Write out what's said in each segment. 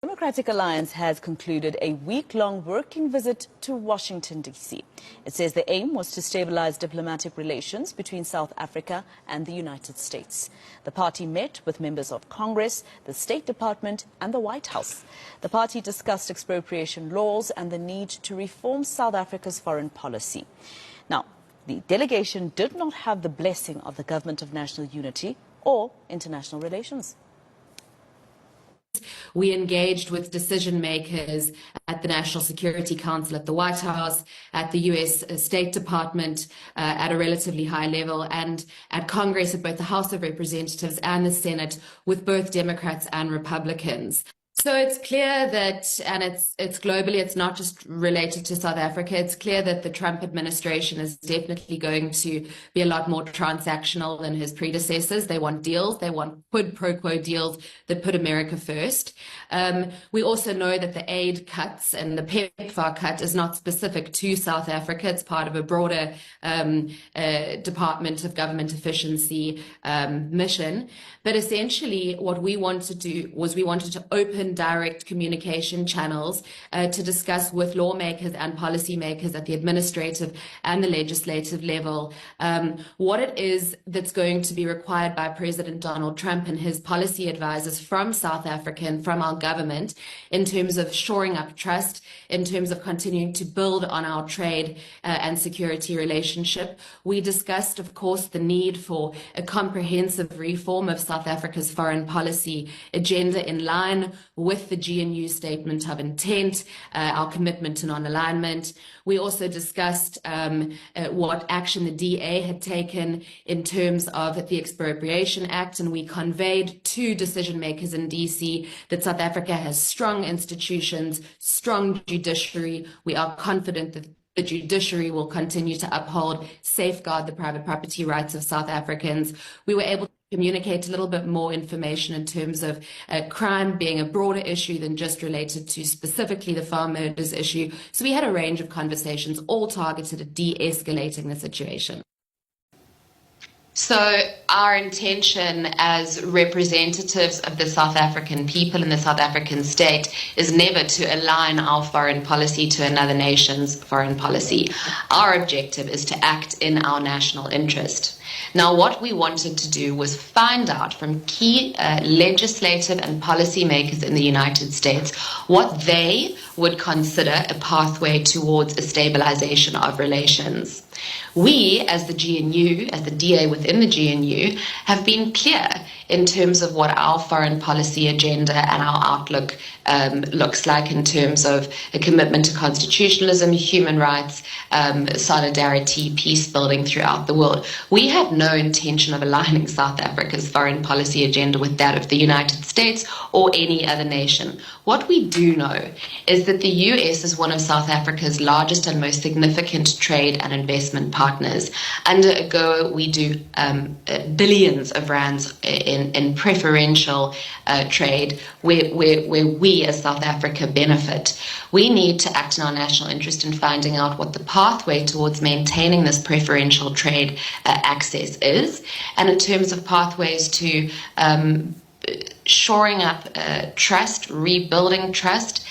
Democratic Alliance has concluded a week-long working visit to Washington, D.C. It says the aim was to stabilize diplomatic relations between South Africa and the United States. The party met with members of Congress, the State Department and the White House. The party discussed expropriation laws and the need to reform South Africa's foreign policy. Now, the delegation did not have the blessing of the Government of National Unity or international relations. We engaged with decision makers at the National Security Council, at the White House, at the US State Department at a relatively high level, and at Congress, at both the House of Representatives and the Senate, with both Democrats and Republicans. So it's clear that, and it's globally, it's not just related to South Africa, it's clear that the Trump administration is definitely going to be a lot more transactional than his predecessors. They want deals, they want quid pro quo deals that put America first. We also know that the aid cuts and the PEPFAR cut is not specific to South Africa. It's part of a broader Department of Government Efficiency mission. But essentially what we wanted to do was we wanted to open direct communication channels to discuss with lawmakers and policymakers at the administrative and the legislative level what it is that's going to be required by President Donald Trump and his policy advisors from South Africa and from our government in terms of shoring up trust, in terms of continuing to build on our trade and security relationship. We discussed, of course, the need for a comprehensive reform of South Africa's foreign policy agenda in line with the GNU Statement of Intent, our commitment to non-alignment. We also discussed what action the DA had taken in terms of the Expropriation Act, and we conveyed to decision makers in DC that South Africa has strong institutions, strong judiciary. We are confident that the judiciary will continue to uphold, safeguard the private property rights of South Africans. We were able to communicate a little bit more information in terms of crime being a broader issue than just related to specifically the farm murders issue. So we had a range of conversations, all targeted at de-escalating the situation. So our intention as representatives of the South African people and the South African state is never to align our foreign policy to another nation's foreign policy. Our objective is to act in our national interest. Now, what we wanted to do was find out from key legislative and policy makers in the United States what they would consider a pathway towards a stabilization of relations. We, as the GNU, as the DA within the GNU, have been clear in terms of what our foreign policy agenda and our outlook looks like in terms of a commitment to constitutionalism, human rights, solidarity, peace building throughout the world. We have no intention of aligning South Africa's foreign policy agenda with that of the United States or any other nation. What we do know is that the US is one of South Africa's largest and most significant trade and investment partners. Under AGOA, we do billions of rands in preferential trade where we as South Africa benefit. We need to act in our national interest in finding out what the pathway towards maintaining this preferential trade access is, and in terms of pathways to shoring up trust, rebuilding trust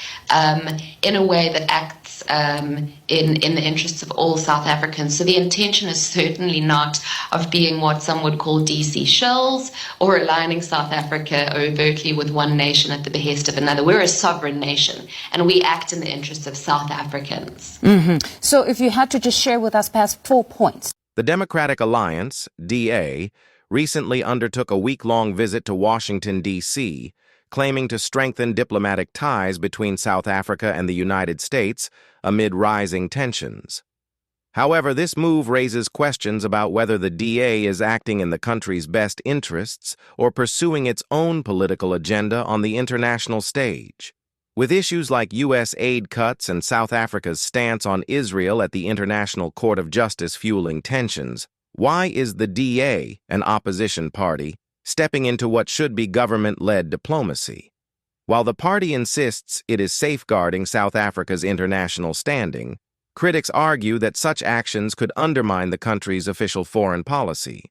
in a way that acts in the interests of all South Africans. So the intention is certainly not of being what some would call DC shills or aligning South Africa overtly with one nation at the behest of another. We're a sovereign nation and we act in the interests of South Africans. So if you had to just share with us perhaps 4 points. The Democratic Alliance, DA, recently undertook a week-long visit to Washington, D.C., claiming to strengthen diplomatic ties between South Africa and the United States amid rising tensions. However, this move raises questions about whether the DA is acting in the country's best interests or pursuing its own political agenda on the international stage. With issues like U.S. aid cuts and South Africa's stance on Israel at the International Court of Justice fueling tensions, why is the DA, an opposition party, stepping into what should be government-led diplomacy? While the party insists it is safeguarding South Africa's international standing, critics argue that such actions could undermine the country's official foreign policy.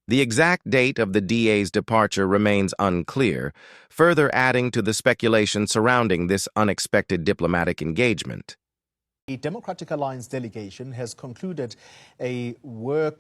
The exact date of the DA's departure remains unclear, further adding to the speculation surrounding this unexpected diplomatic engagement. The Democratic Alliance delegation has concluded a week-long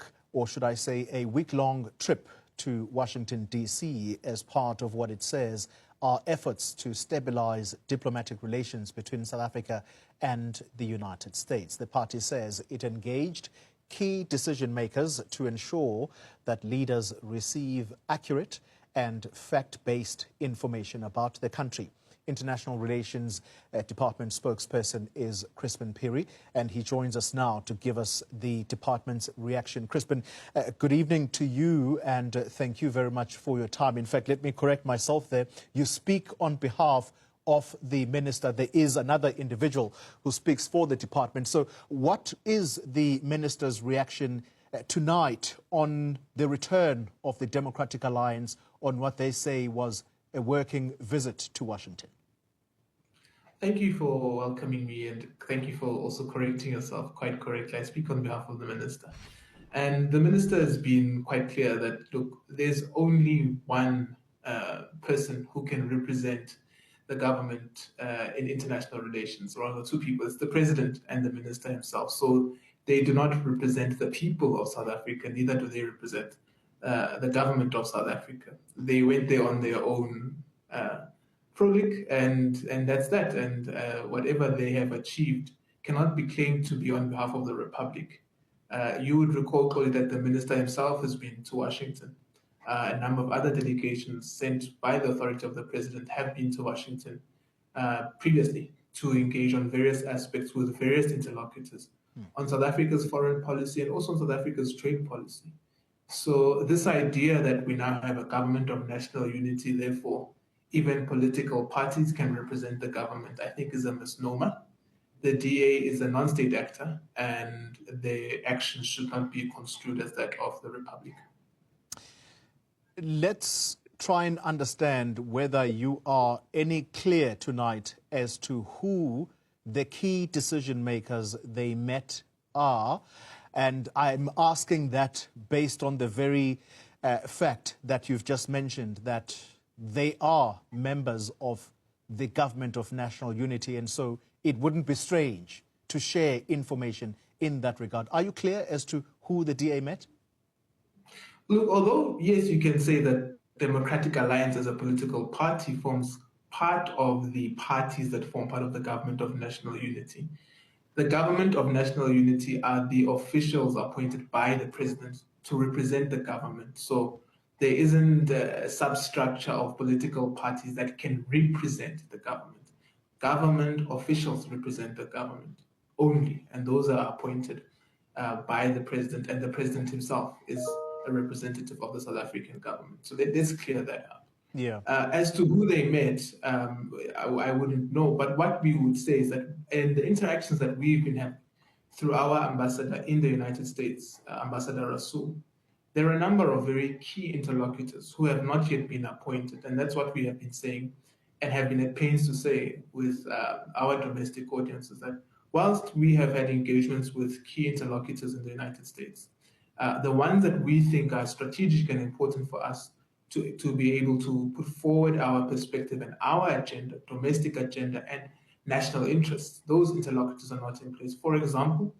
trip to Washington, D.C. as part of what it says are efforts to stabilize diplomatic relations between South Africa and the United States. The party says it engaged key decision makers to ensure that leaders receive accurate and fact-based information about the country. International Relations Department spokesperson is Crispin Piri, and he joins us now to give us the department's reaction. Crispin, good evening to you, and thank you very much for your time. In fact, let me correct myself there. You speak on behalf of the minister. There is another individual who speaks for the department. So what is the minister's reaction tonight on the return of the Democratic Alliance on what they say was a working visit to Washington? Thank you for welcoming me, and thank you for also correcting yourself quite correctly. I speak on behalf of the minister. And the minister has been quite clear that, look, there's only one person who can represent the government in international relations, or rather two people. It's the president and the minister himself. So they do not represent the people of South Africa, neither do they represent the government of South Africa. They went there on their own frolic, and that's that. And whatever they have achieved cannot be claimed to be on behalf of the Republic. You would recall, Chloe, that the minister himself has been to Washington. A number of other delegations sent by the authority of the president have been to Washington previously to engage on various aspects with various interlocutors on South Africa's foreign policy and also on South Africa's trade policy. So this idea that we now have a government of national unity, therefore even political parties can represent the government, I think is a misnomer. The DA is a non-state actor, and their actions should not be construed as that of the Republic. Let's try and understand whether you are any clear tonight as to who the key decision makers they met are. And I'm asking that based on the very fact that you've just mentioned, that they are members of the government of national unity, and so it wouldn't be strange to share information in that regard. Are you clear as to who the DA met? Look, although, yes, you can say that Democratic Alliance as a political party forms part of the parties that form part of the government of national unity. The government of national unity are the officials appointed by the president to represent the government. So there isn't a substructure of political parties that can represent the government. Government officials represent the government only, and those are appointed by the president, and the president himself is a representative of the South African government. So let's clear that up. Yeah. As to who they met, I wouldn't know, but what we would say is that in the interactions that we've been having through our ambassador in the United States, Ambassador Rasul, there are a number of very key interlocutors who have not yet been appointed, and that's what we have been saying and have been at pains to say with our domestic audiences, that whilst we have had engagements with key interlocutors in the United States, the ones that we think are strategic and important for us to be able to put forward our perspective and our agenda, domestic agenda and national interests, those interlocutors are not in place. For example,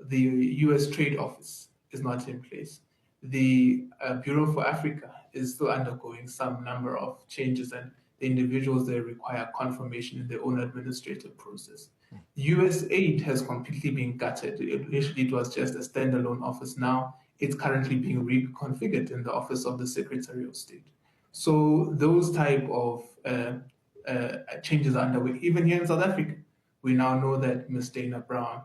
the US Trade Office is not in place. The Bureau for Africa is still undergoing some number of changes, and the individuals there require confirmation in their own administrative process. US Aid has completely been gutted. Initially, it was just a standalone office. Now it's currently being reconfigured in the Office of the Secretary of State. So those type of changes are underway. Even here in South Africa, we now know that Ms. Dana Brown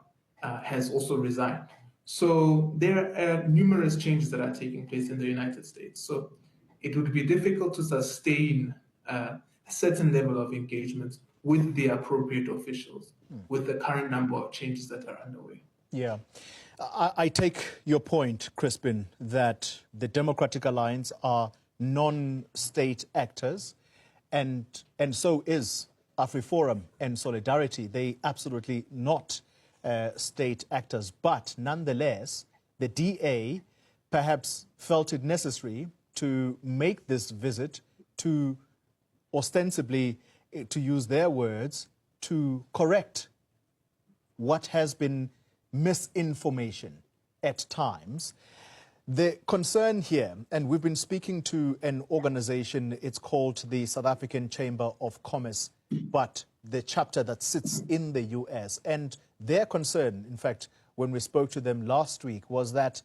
has also resigned. So there are numerous changes that are taking place in the United States. So it would be difficult to sustain a certain level of engagement with the appropriate officials with the current number of changes that are underway. Yeah. I take your point, Crispin, that the Democratic Alliance are non-state actors, and so is AfriForum and Solidarity. They absolutely not state actors. But nonetheless, the DA perhaps felt it necessary to make this visit to ostensibly, to use their words, to correct what has been misinformation at times. The concern here, and we've been speaking to an organization, it's called the South African Chamber of Commerce, but the chapter that sits in the US, and their concern, in fact, when we spoke to them last week, was that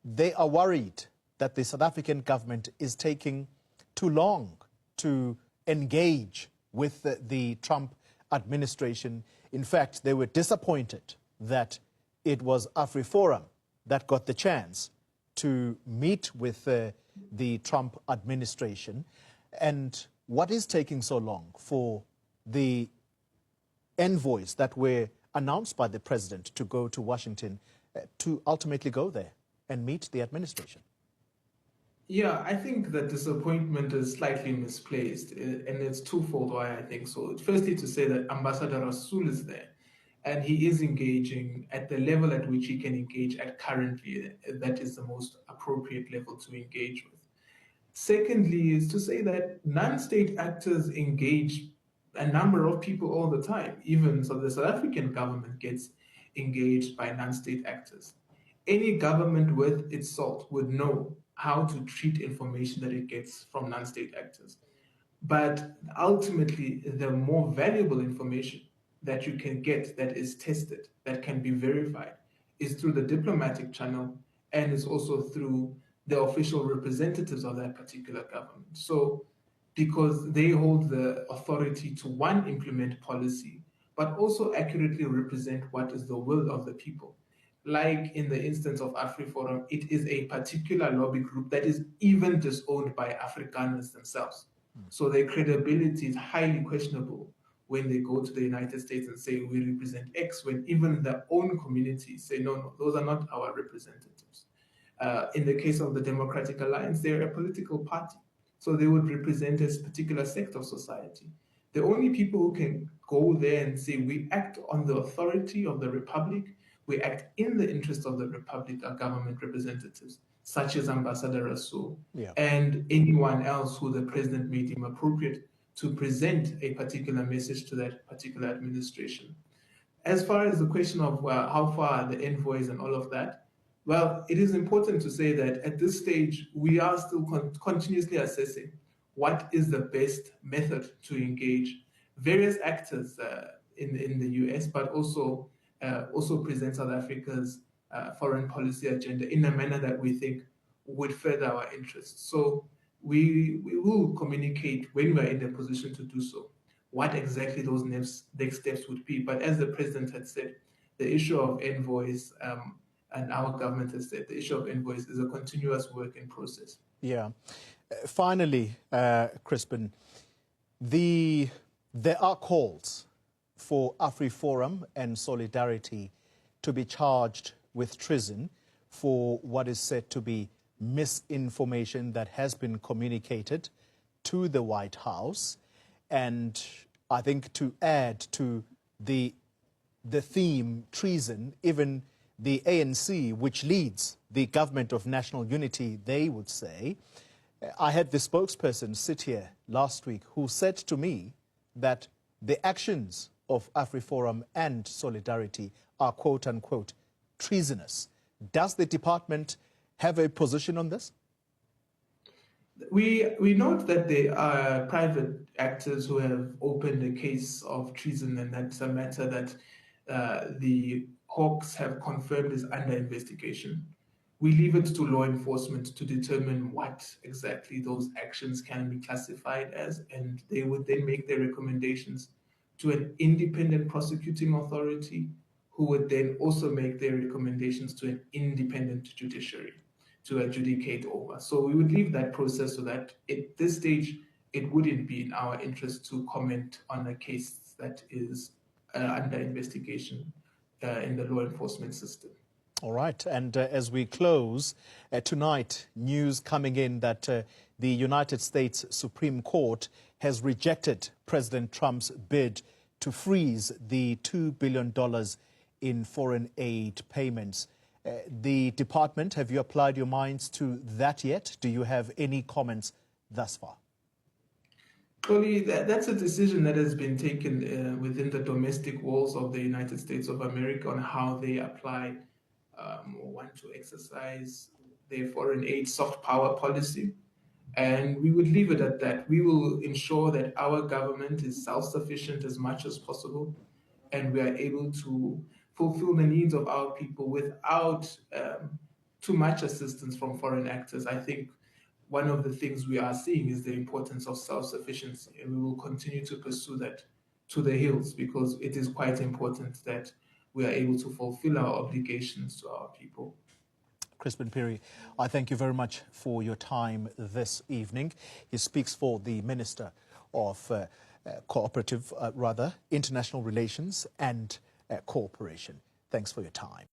they are worried that the South African government is taking too long to engage with the Trump administration. In fact, they were disappointed that it was AfriForum that got the chance to meet with the Trump administration. And what is taking so long for the envoys that were announced by the president to go to Washington to ultimately go there and meet the administration? Yeah, I think that disappointment is slightly misplaced, and it's twofold why I think so. Firstly, to say that Ambassador Rasool is there, and he is engaging at the level at which he can engage at currently. That is the most appropriate level to engage with. Secondly, is to say that non-state actors engage a number of people all the time. Even so, the South African government gets engaged by non-state actors. Any government worth its salt would know how to treat information that it gets from non-state actors. But ultimately, the more valuable information that you can get that is tested, that can be verified, is through the diplomatic channel, and is also through the official representatives of that particular government. So, because they hold the authority to, one, implement policy, but also accurately represent what is the will of the people. Like in the instance of AfriForum, it is a particular lobby group that is even disowned by Afrikaners themselves. So their credibility is highly questionable when they go to the United States and say, we represent X, when even their own communities say, no, those are not our representatives. In the case of the Democratic Alliance, they're a political party. So they would represent a particular sector of society. The only people who can go there and say, we act on the authority of the Republic, we act in the interest of the Republic, are government representatives, such as Ambassador Rasool, and anyone else who the president may deem appropriate to present a particular message to that particular administration. As far as the question of how far the envoys and all of that, well, it is important to say that at this stage, we are still continuously assessing what is the best method to engage various actors in the US, but also present South Africa's foreign policy agenda in a manner that we think would further our interests. So we will communicate when we're in a position to do so, what exactly those next steps would be. But as the president had said, the issue of envoys, and our government has said, the issue of envoys is a continuous work in process. Yeah. Finally, Crispin, there are calls for AfriForum and Solidarity to be charged with treason for what is said to be misinformation that has been communicated to the White House. And I think to add to the theme treason, even the ANC, which leads the government of national unity, they would say. I had the spokesperson sit here last week who said to me that the actions of AfriForum and Solidarity are, quote unquote, treasonous. Does the department have a position on this? We note that there are private actors who have opened a case of treason, and that's a matter that the Hawks have confirmed is under investigation. We leave it to law enforcement to determine what exactly those actions can be classified as, and they would then make their recommendations to an independent prosecuting authority, who would then also make their recommendations to an independent judiciary to adjudicate over. So we would leave that process so that at this stage, it wouldn't be in our interest to comment on a case that is under investigation in the law enforcement system. All right. And as we close, tonight, news coming in that the United States Supreme Court has rejected President Trump's bid to freeze the $2 billion in foreign aid payments. The department, have you applied your minds to that yet? Do you have any comments thus far? Clearly, that's a decision that has been taken within the domestic walls of the United States of America on how they apply or want to exercise their foreign aid soft power policy. And we would leave it at that. We will ensure that our government is self-sufficient as much as possible, and we are able to fulfill the needs of our people without too much assistance from foreign actors. I think one of the things we are seeing is the importance of self-sufficiency, and we will continue to pursue that to the hills, because it is quite important that we are able to fulfill our obligations to our people. Crispin Piri, I thank you very much for your time this evening. He speaks for the Minister of International Relations and Cooperation. Thanks for your time.